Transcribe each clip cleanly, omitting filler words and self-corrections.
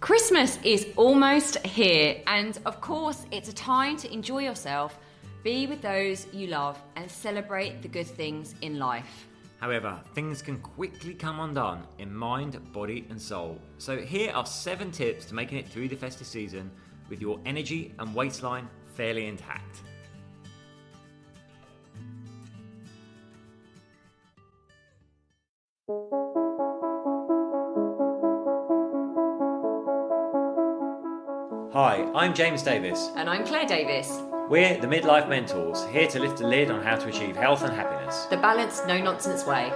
Christmas is almost here, and of course, it's a time to enjoy yourself, be with those you love, and celebrate the good things in life. However, things can quickly come undone in mind, body, and soul. So here are 7 tips to making it through the festive season with your energy and waistline fairly intact. Hi, I'm James Davis. And I'm Claire Davis. We're the Midlife Mentors, here to lift the lid on how to achieve health and happiness. The balanced, no-nonsense way.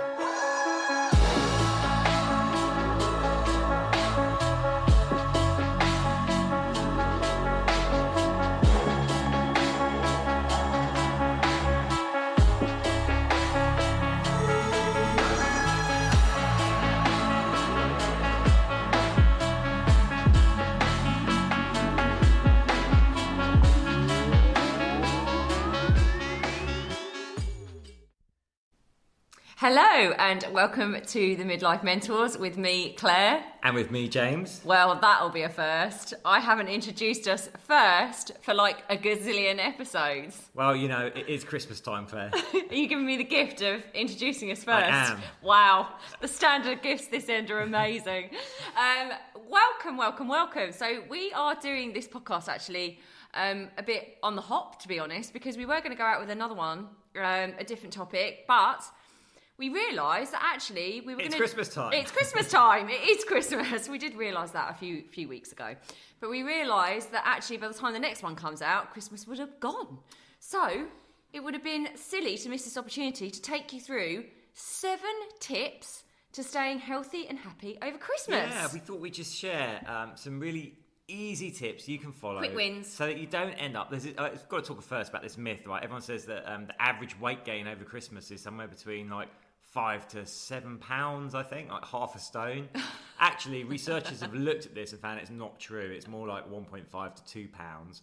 Hello and welcome to the Midlife Mentors with me, Claire. And with me, James. Well, that'll be a first. I haven't introduced us first for like a gazillion episodes. Well, you know, it is Christmas time, Claire. Are you giving me the gift of introducing us first? I am. Wow, the standard gifts this end are amazing. Welcome. So we are doing this podcast actually a bit on the hop, to be honest, because we were going to go out with another one, a different topic, but we realised that actually we were going to... It's Christmas time. It's Christmas time. It is Christmas. We did realise that a few weeks ago. But we realised that actually by the time the next one comes out, Christmas would have gone. So it would have been silly to miss this opportunity to take you through 7 tips to staying healthy and happy over Christmas. Yeah, we thought we'd just share some really easy tips you can follow. Quick wins. So that you don't end up... I've got to talk first about this myth, right? Everyone says that the average weight gain over Christmas is somewhere between like 5 to 7 pounds, I think, like half a stone. Actually, researchers have looked at this and found it's not true. It's more like 1.5 to 2 pounds.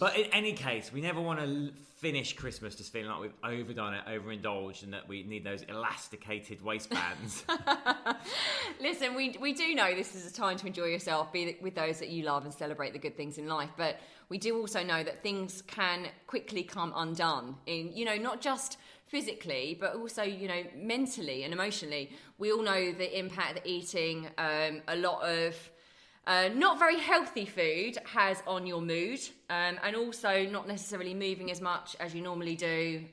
But in any case, we never want to finish Christmas just feeling like we've overdone it, overindulged, and that we need those elasticated waistbands. Listen, we do know this is a time to enjoy yourself, be with those that you love, and celebrate the good things in life. But we do also know that things can quickly come undone in, not just physically, but also, mentally and emotionally. We all know the impact that eating a lot of not very healthy food has on your mood, and also not necessarily moving as much as you normally do.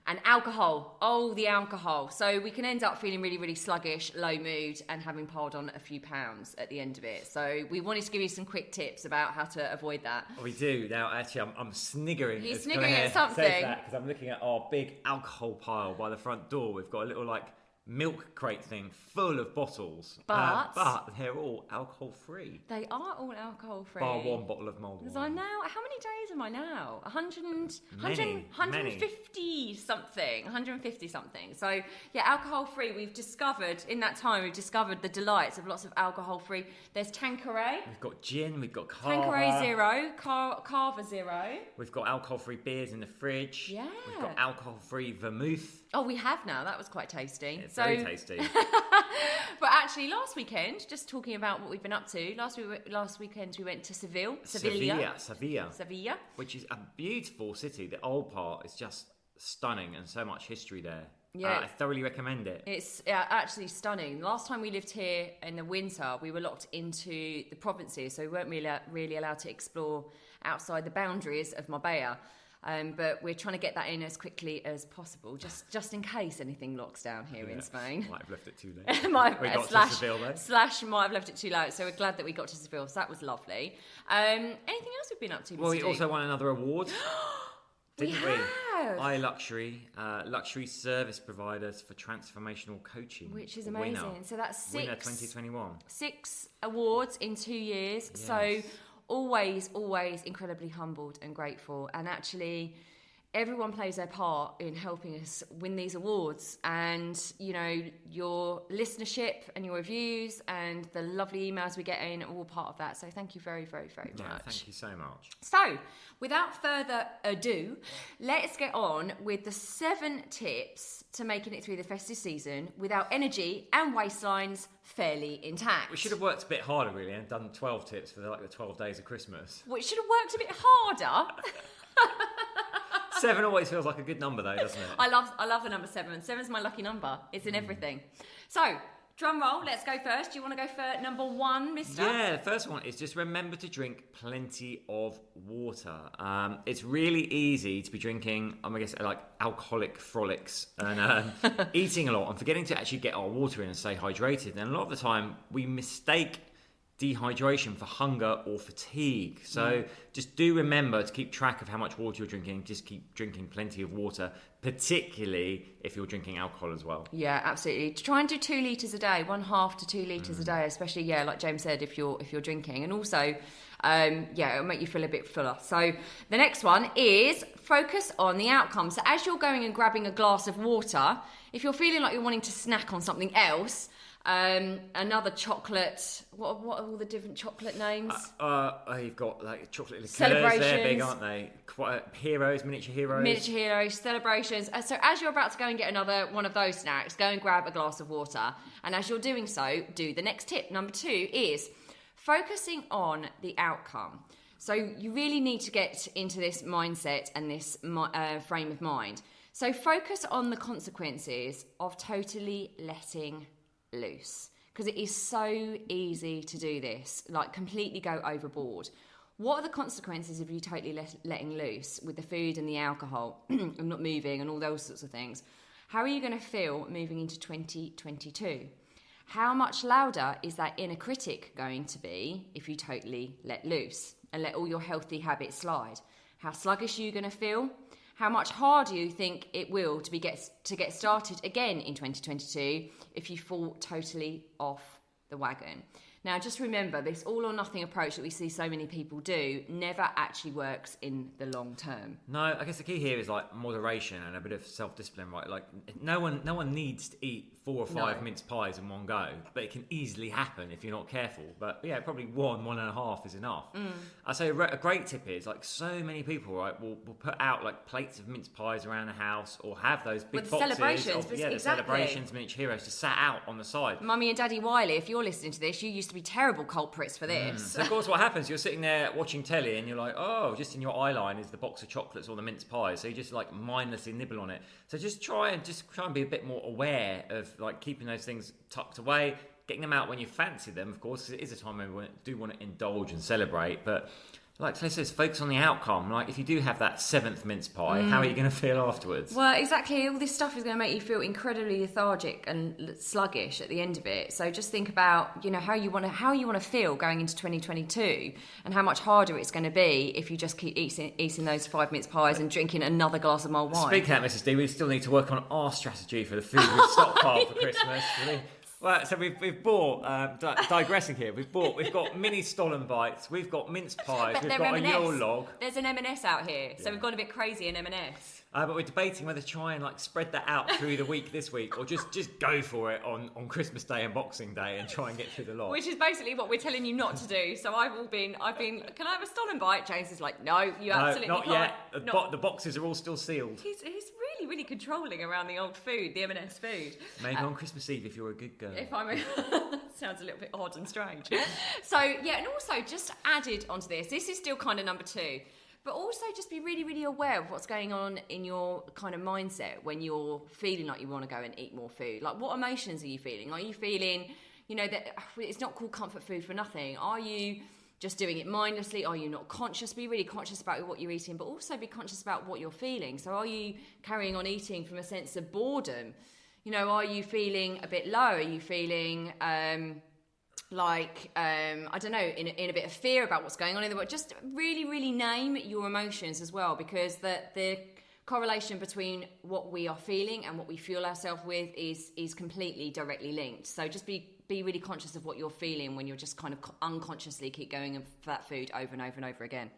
And alcohol, the alcohol. So we can end up feeling really, really sluggish, low mood, and having piled on a few pounds at the end of it. So we wanted to give you some quick tips about how to avoid that. We do. Now, actually, I'm sniggering. You're sniggering at something. Because I'm looking at our big alcohol pile by the front door. We've got a little, milk crate thing full of bottles. But they're all alcohol-free. They are all alcohol-free. Bar one bottle of mulled wine. Because I'm now, how many days am I now? 150 something. So, yeah, alcohol-free. In that time, we've discovered the delights of lots of alcohol-free. There's Tanqueray. We've got gin, we've got Carver. Tanqueray Zero, Carver Zero. We've got alcohol-free beers in the fridge. Yeah. We've got alcohol-free vermouth. Oh, we have now. That was quite tasty. It's very tasty. But actually, last weekend, just talking about what we've been up to, last weekend we went to Sevilla. Which is a beautiful city. The old part is just stunning and so much history there. Yeah. I thoroughly recommend it. It's actually stunning. Last time we lived here in the winter, we were locked into the provinces, so we weren't really allowed to explore outside the boundaries of Marbella. But we're trying to get that in as quickly as possible, just in case anything locks down here in Spain. Might have left it too late. We got to Seville, though. Might have left it too late. So we're glad that we got to Seville. So that was lovely. Anything else we've been up to? Well, we also won another award. Didn't we? Have. Luxury service providers for transformational coaching. Which is amazing. Winner. So that's Winner 2021. 6 awards in 2 years. Yes. So always incredibly humbled and grateful. And actually, everyone plays their part in helping us win these awards, and you know, your listenership and your reviews and the lovely emails we get in are all part of that. So thank you very, very, very much. Thank you so much. So without further ado, let's get on with the 7 tips to making it through the festive season without energy and waistlines fairly intact. We should have worked a bit harder, really, and done 12 tips for the 12 days of Christmas. We should have worked a bit harder. 7 always feels like a good number, though, doesn't it? I love the number 7. 7's my lucky number. It's in everything. So, drum roll, let's go first. Do you want to go for number 1, mister? Yeah, the first one is just remember to drink plenty of water. It's really easy to be drinking, I guess, like alcoholic frolics and eating a lot and forgetting to actually get our water in and stay hydrated. And a lot of the time, we mistake dehydration for hunger or fatigue. So just do remember to keep track of how much water you're drinking. Just keep drinking plenty of water, particularly if you're drinking alcohol as well. Yeah, absolutely. Try and do 2 litres a day, 1/2 to 2 litres a day, especially, like James said, if you're drinking. And also, it'll make you feel a bit fuller. So the next one is focus on the outcome. So as you're going and grabbing a glass of water, if you're feeling like you're wanting to snack on something else, another chocolate. What are all the different chocolate names? You've got like chocolate liqueurs. Celebrations. They're big, aren't they? Heroes, miniature heroes. Miniature heroes, celebrations. So as you're about to go and get another one of those snacks, go and grab a glass of water. And as you're doing so, do the next tip. Number 2 is focusing on the outcome. So you really need to get into this mindset and this frame of mind. So focus on the consequences of totally letting loose, because it is so easy to do this, like completely go overboard. What are the consequences of you totally letting loose with the food and the alcohol and not moving and all those sorts of things? How are you going to feel moving into 2022? How much louder is that inner critic going to be if you totally let loose and let all your healthy habits slide? How sluggish are you going to feel? How much harder you think it will to get started again in 2022 if you fall totally off the wagon? Now, just remember, this all or nothing approach that we see so many people do never actually works in the long term. No, I guess the key here is like moderation and a bit of self-discipline, right? Like no one needs to eat 4 or 5 mince pies in one go, but it can easily happen if you're not careful. But yeah, probably 1.5 is enough. I say a great tip is like so many people, right, will put out like plates of mince pies around the house or have those big With boxes celebrations, of exactly. the celebrations, miniature heroes just sat out on the side. Mummy and Daddy Wiley, if you're listening to this, you used to be terrible culprits for this. So of course what happens, you're sitting there watching telly and you're like, oh, just in your eye line is the box of chocolates or the mince pies, so you just like mindlessly nibble on it. So just try and be a bit more aware of like keeping those things tucked away, getting them out when you fancy them, of course, 'cause it is a time when we do want to indulge and celebrate, but like Claire says, focus on the outcome. Like if you do have that 7th mince pie, how are you going to feel afterwards? Well, exactly. All this stuff is going to make you feel incredibly lethargic and sluggish at the end of it. So just think about, how you want to feel going into 2022, and how much harder it's going to be if you just keep eating those 5 mince pies and drinking another glass of mulled wine. Speaking of that, Mrs. D, we still need to work on our strategy for the food we've stockpiled for Christmas. Well, so we've bought, digressing here, we've got mini Stollen bites, we've got mince pies, we've got a Yule log. There's an M&S out here, so we've gone a bit crazy in M&S. But we're debating whether to try and like spread that out through the week this week, or just go for it on Christmas Day and Boxing Day and try and get through the lot. Which is basically what we're telling you not to do. So I've been, can I have a Stollen bite? James is like, no, you absolutely not can't. Yet. The boxes are all still sealed. He's really, really controlling around the old food, the M&S food. Maybe on Christmas Eve if you're a good girl. If I'm sounds a little bit odd and strange. So yeah, and also just added onto this is still kind of number 2, but also just be really, really aware of what's going on in your kind of mindset when you're feeling like you want to go and eat more food. Like, what emotions are you feeling? Are you feeling, that it's not called comfort food for nothing? Are you just doing it mindlessly? Are you not conscious? Be really conscious about what you're eating, but also be conscious about what you're feeling. So are you carrying on eating from a sense of boredom? Are you feeling a bit low? Are you feeling I don't know, in a bit of fear about what's going on in the world? Just really, really name your emotions as well, because the correlation between what we are feeling and what we fuel ourselves with is completely directly linked. So just be really conscious of what you're feeling when you're just kind of unconsciously keep going for that food over and over and over again.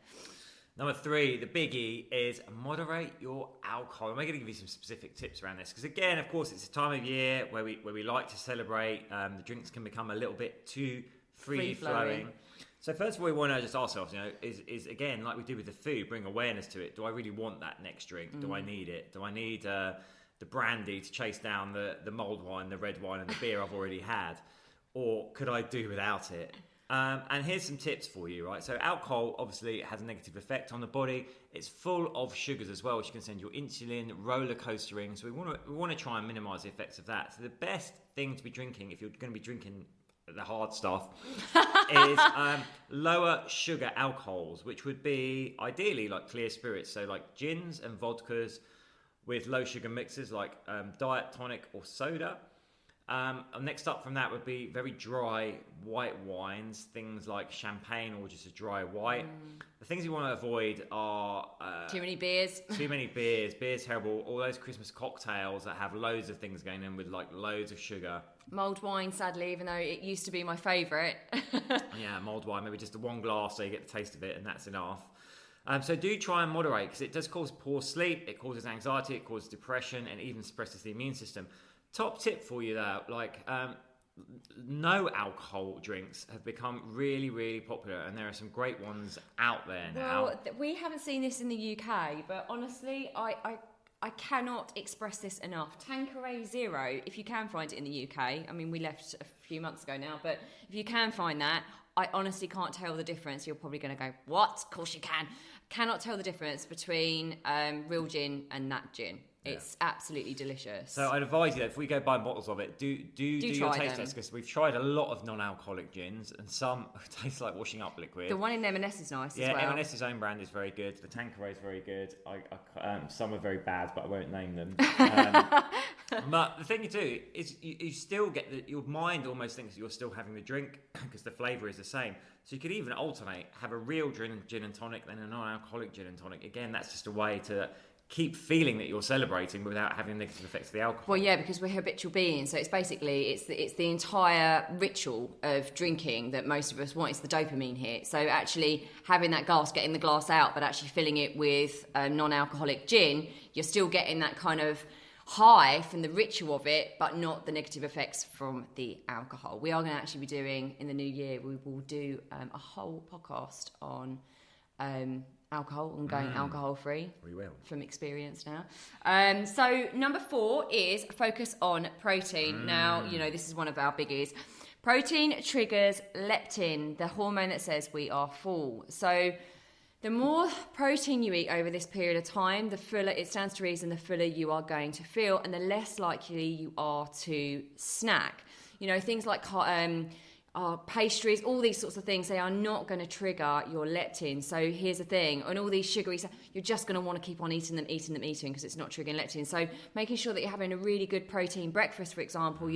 Number 3, the biggie, is moderate your alcohol. I'm going to give you some specific tips around this because, again, of course, it's a time of year where we like to celebrate. The drinks can become a little bit too free-flowing. So first of all, we want to just ask ourselves, is again, like we do with the food, bring awareness to it. Do I really want that next drink? Do I need it? Do I need the brandy to chase down the mulled wine, the red wine, and the beer I've already had? Or could I do without it? And here's some tips for you, right? So alcohol, obviously, has a negative effect on the body. It's full of sugars as well, which can send your insulin roller coastering. So we want to try and minimise the effects of that. So the best thing to be drinking, if you're going to be drinking the hard stuff, is lower sugar alcohols, which would be ideally like clear spirits. So like gins and vodkas with low sugar mixes like diet, tonic or soda. Next up from that would be very dry white wines, things like champagne or just a dry white. The things you want to avoid are too many beers. Beer's terrible. All those Christmas cocktails that have loads of things going in with like loads of sugar. Mulled wine, sadly, even though it used to be my favourite. Yeah, mulled wine, maybe just one glass so you get the taste of it and that's enough. So do try and moderate because it does cause poor sleep, it causes anxiety, it causes depression and even suppresses the immune system. Top tip for you though, no alcohol drinks have become really, really popular and there are some great ones out there now. Well, we haven't seen this in the UK, but honestly, I cannot express this enough. Tanqueray Zero, if you can find it in the UK, I mean, we left a few months ago now, but if you can find that, I honestly can't tell the difference. You're probably going to go, what? Of course you can. Cannot tell the difference between real gin and that gin. It's absolutely delicious. So I'd advise you that if we go buy bottles of it, do your taste them. test because we've tried a lot of non-alcoholic gins and some taste like washing up liquid. The one in M&S is nice as well. Yeah, M&S's own brand is very good. The Tanqueray is very good. Some are very bad, but I won't name them. But the thing you do is you still get your mind almost thinks you're still having the drink because the flavour is the same. So you could even alternate, have a real gin and tonic, then a non-alcoholic gin and tonic. Again, that's just a way to keep feeling that you're celebrating without having negative effects of the alcohol. Well, yeah, because we're habitual beings, so it's basically it's the entire ritual of drinking that most of us want. It's the dopamine hit. So actually having that glass, getting the glass out, but actually filling it with non-alcoholic gin, you're still getting that kind of high from the ritual of it, but not the negative effects from the alcohol. We are going to actually be doing in the new year. We will do a whole podcast on alcohol and going alcohol free. We will. From experience now. So number 4 is focus on protein. Now, this is one of our biggies. Protein triggers leptin, the hormone that says we are full. So the more protein you eat over this period of time, the fuller, it stands to reason, the fuller you are going to feel and the less likely you are to snack. Things like pastries, all these sorts of things, they are not going to trigger your leptin. So here's the thing, on all these sugary stuff, you're just going to want to keep on eating them because it's not triggering leptin. So making sure that you're having a really good protein breakfast, for example,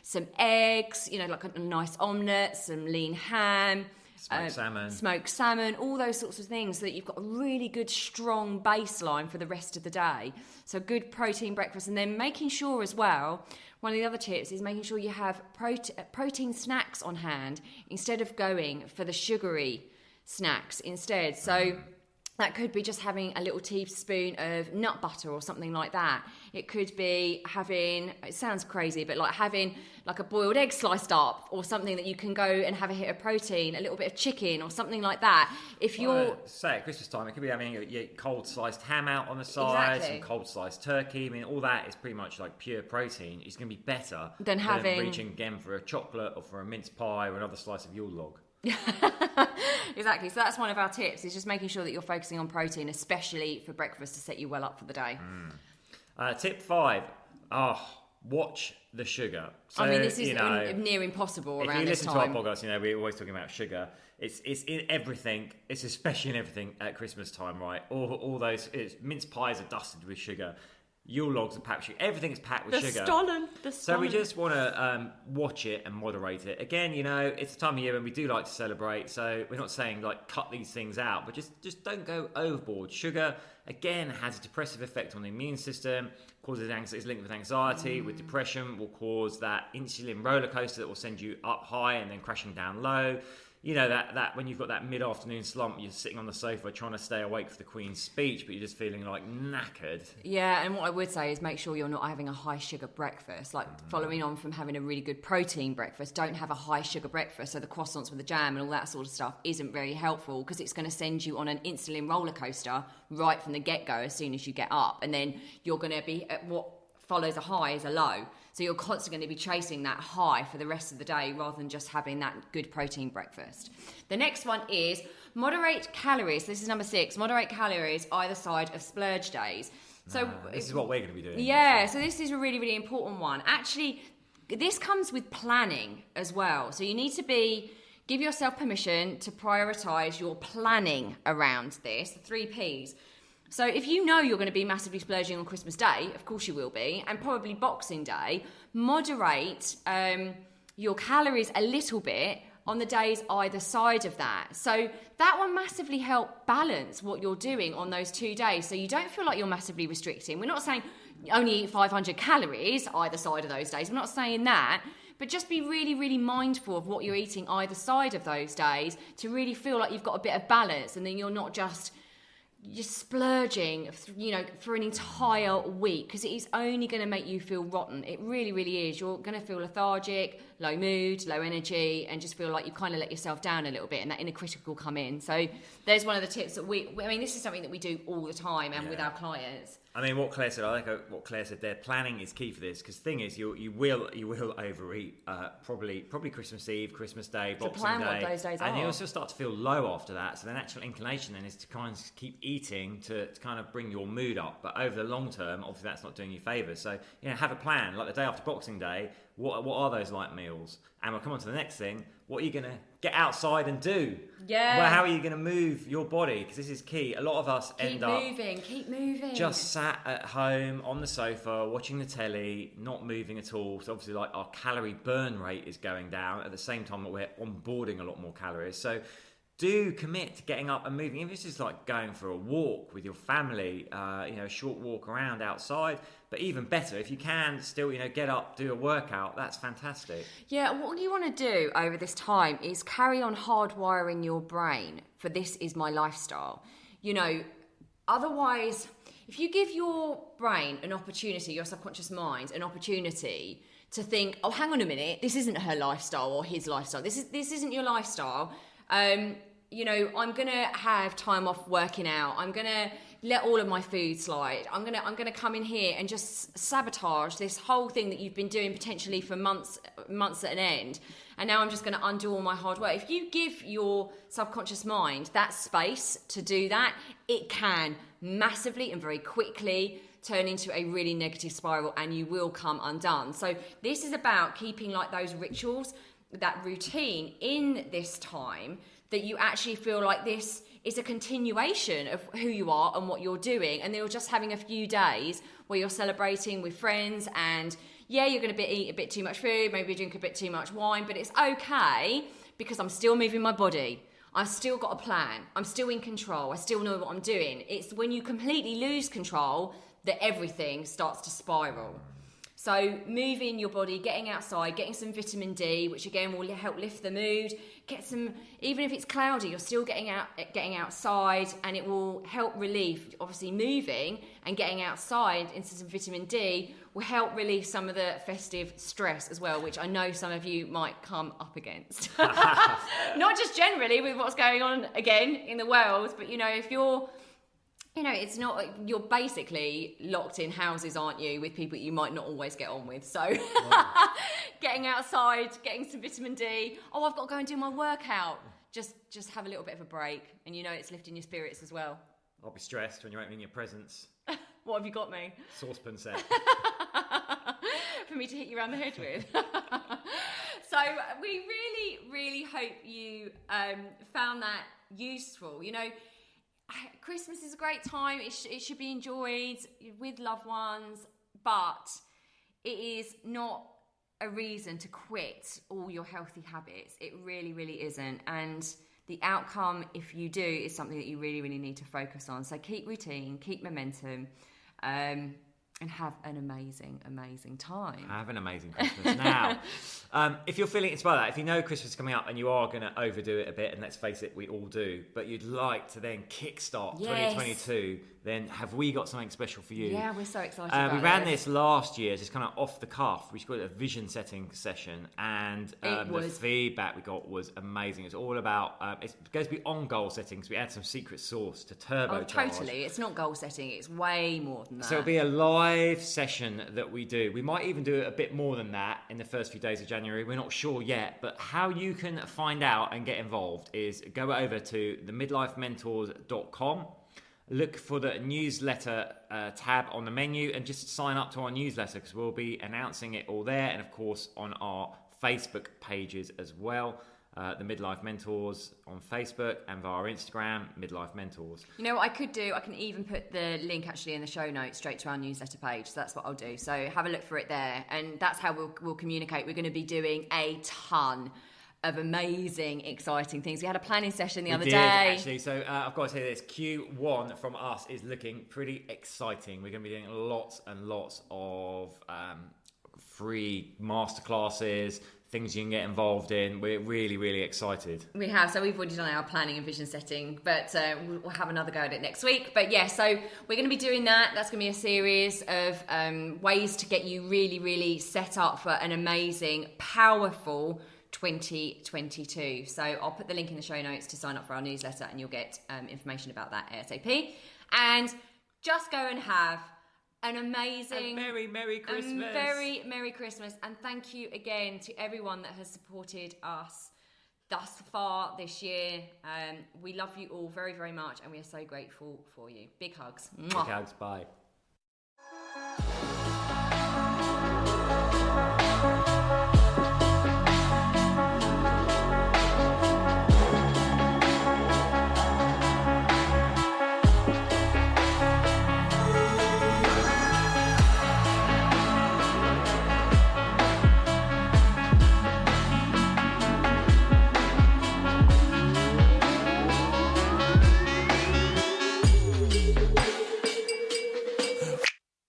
some eggs, like a nice omelette, some lean ham, smoked salmon, all those sorts of things, so that you've got a really good strong baseline for the rest of the day. So good protein breakfast, and then making sure as well, one of the other tips is making sure you have protein snacks on hand instead of going for the sugary snacks instead. So that could be just having a little teaspoon of nut butter or something like that. It could be having, it sounds crazy, but like having like a boiled egg sliced up or something that you can go and have a hit of protein, a little bit of chicken or something like that. If you're... say at Christmas time, it could be having your cold sliced ham out on the side, some cold sliced turkey. I mean, all that is pretty much like pure protein. It's going to be better than reaching again for a chocolate or for a mince pie or another slice of Yule log. Exactly. So that's one of our tips, is just making sure that you're focusing on protein, especially for breakfast, to set you well up for the day. Tip 5, watch the sugar. So, I mean, this is near impossible around this time. If you listen to our podcast, we're always talking about sugar. It's in everything. It's especially in everything at Christmas time, right? All those mince pies are dusted with sugar. Yule logs are packed with sugar. Everything is packed with sugar. So we just want to watch it and moderate it. Again, it's a time of year when we do like to celebrate. So we're not saying like cut these things out, but just don't go overboard. Sugar, again, has a depressive effect on the immune system, causes anxiety, is linked with anxiety, with depression, will cause that insulin roller coaster that will send you up high and then crashing down low. you know, that when you've got that mid-afternoon slump, you're sitting on the sofa trying to stay awake for the Queen's speech, but you're just feeling like knackered. Yeah, and what I would say is make sure you're not having a high sugar breakfast. Like following on from having a really good protein breakfast, don't have a high sugar breakfast. So the croissants with the jam and all that sort of stuff isn't very helpful, because it's going to send you on an insulin roller coaster right from the get-go as soon as you get up. And then you're going to be at what follows a high is a low. So you're constantly going to be chasing that high for the rest of the day rather than just having that good protein breakfast. The next one is moderate calories. This is number 6. Moderate calories either side of splurge days. So this is what we're going to be doing. Yeah, so this is a really, really important one. Actually, this comes with planning as well. So you need to give yourself permission to prioritise your planning around this, the 3 Ps. So if you know you're going to be massively splurging on Christmas Day, of course you will be, and probably Boxing Day, moderate your calories a little bit on the days either side of that. So that will massively help balance what you're doing on those 2 days, so you don't feel like you're massively restricting. We're not saying only eat 500 calories either side of those days. We're not saying that. But just be really, really mindful of what you're eating either side of those days to really feel like you've got a bit of balance, and then you're not just you're splurging, you know, for an entire week, because it is only going to make you feel rotten. It really, really is. You're going to feel lethargic, low mood, low energy, and just feel like you kind of let yourself down a little bit, and that inner critic will come in. So there's one of the tips that I mean, this is something that we do all the time and with our clients. I mean, what Claire said, I like what Claire said there. Planning is key for this, because the thing is, you will overeat. Probably Christmas Eve, Christmas Day, Boxing Day, what those days and you also start to feel low after that. So the natural inclination then is to kind of keep eating to kind of bring your mood up. But over the long term, obviously that's not doing you favours. So have a plan. Like the day after Boxing Day, what are those light meals? And we'll come on to the next thing. What are you going to get outside and do? Yeah. Well, how are you going to move your body? Because this is key. A lot of us keep moving. Just sat at home on the sofa, watching the telly, not moving at all. So obviously, like, our calorie burn rate is going down at the same time that we're onboarding a lot more calories. So do commit to getting up and moving. If it's just like going for a walk with your family, a short walk around outside. But even better, if you can still, get up, do a workout, that's fantastic. Yeah, what you want to do over this time is carry on hardwiring your brain for this is my lifestyle. Otherwise, if you give your brain an opportunity, your subconscious mind, an opportunity to think, oh, hang on a minute, this isn't her lifestyle or his lifestyle. This isn't your lifestyle. I'm going to have time off working out. I'm going to let all of my food slide. I'm going to come in here and just sabotage this whole thing that you've been doing potentially for months at an end. And now I'm just going to undo all my hard work. If you give your subconscious mind that space to do that, it can massively and very quickly turn into a really negative spiral, and you will come undone. So this is about keeping like those rituals, that routine in this time, that you actually feel like this is a continuation of who you are and what you're doing, and then you're just having a few days where you're celebrating with friends, and you're going to eat a bit too much food, maybe drink a bit too much wine, but it's okay because I'm still moving my body. I've still got a plan. I'm still in control. I still know what I'm doing. It's when you completely lose control that everything starts to spiral. So moving your body, getting outside, getting some vitamin D, which again will help lift the mood. Get some, even if it's cloudy, you're still getting outside, and it will help relieve. Obviously, moving and getting outside into some vitamin D will help relieve some of the festive stress as well, which I know some of you might come up against. Not just generally with what's going on again in the world, but if you're it's not, you're basically locked in houses, aren't you, with people you might not always get on with. So getting outside, getting some vitamin D. Oh, I've got to go and do my workout. Just have a little bit of a break, and it's lifting your spirits as well. I'll be stressed when you're opening your presents. What have you got me? Saucepan set. For me to hit you around the head with. So we really, really hope you found that useful. Christmas is a great time. It should be enjoyed with loved ones, but it is not a reason to quit all your healthy habits. It really, really isn't. And the outcome, if you do, is something that you really, really need to focus on. So keep routine, keep momentum, and have an amazing, amazing time. Have an amazing Christmas. Now, If you're feeling inspired by that, if you know Christmas is coming up and you are going to overdo it a bit, and let's face it, we all do, but you'd like to then kickstart 2022, then have we got something special for you? Yeah, we're so excited about We ran this last year, just kind of off the cuff. We called it a vision setting session, and the feedback we got was amazing. It's all about, it goes beyond goal setting, because we add some secret sauce to turbocharge. Oh, totally. It's not goal setting, it's way more than that. So it'll be a live session that we do. We might even do a bit more than that in the first few days of January. We're not sure yet, but how you can find out and get involved is go over to themidlifementors.com. Look for the newsletter tab on the menu and just sign up to our newsletter, because we'll be announcing it all there, and of course on our Facebook pages as well. The Midlife Mentors on Facebook, and via our Instagram, Midlife Mentors. You know what I could do? I can even put the link actually in the show notes straight to our newsletter page. So that's what I'll do. So have a look for it there, and that's how we'll communicate. We're going to be doing a ton of amazing, exciting things. We had a planning session the other day. Actually, so I've got to say this, Q1 from us is looking pretty exciting. We're going to be doing lots and lots of free masterclasses, things you can get involved in. We're really, really excited. We have. So we've already done our planning and vision setting, but we'll have another go at it next week. But yeah, so we're going to be doing that. That's going to be a series of ways to get you really, really set up for an amazing, powerful 2022. So I'll put the link in the show notes to sign up for our newsletter, and you'll get information about that ASAP. And just go and have an amazing, Merry Christmas. Very Merry Christmas. And thank you again to everyone that has supported us thus far this year. We love you all very, very much, and we are so grateful for you. Big hugs. Big hugs. Bye.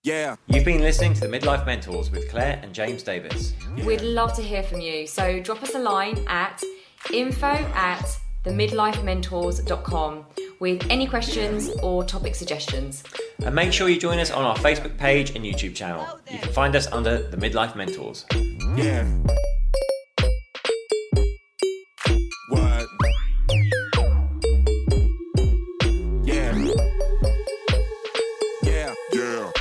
Yeah. You've been listening to the Midlife Mentors with Claire and James Davis. We'd love to hear from you. So drop us a line at info@themidlifementors.com with any questions or topic suggestions. And make sure you join us on our Facebook page and YouTube channel. You can find us under the Midlife Mentors. Yeah. What? Yeah. Yeah. Yeah.